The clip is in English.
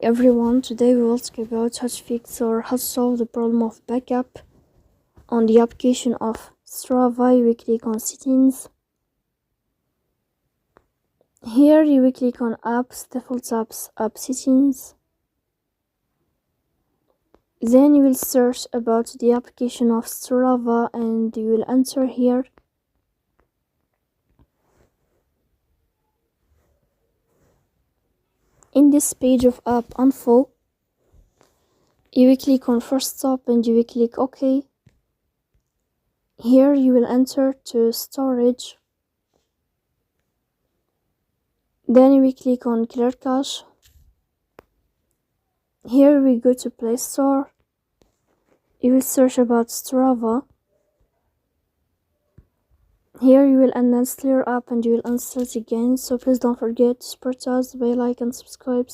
everyone, today we will talk about how to fix or how to solve the problem of backup on the application of Strava. You will click on settings. Here you will click on apps, default apps, app settings. Then you will search about the application of Strava and you will enter here. In this page of app info, you will click on first stop and you will click OK. Here you will enter to storage. Then you will click on clear cache. Here we go to Play Store. You will search about Strava. Here you will uninstall your app and you will install it again. So please don't forget to support us by like and subscribe.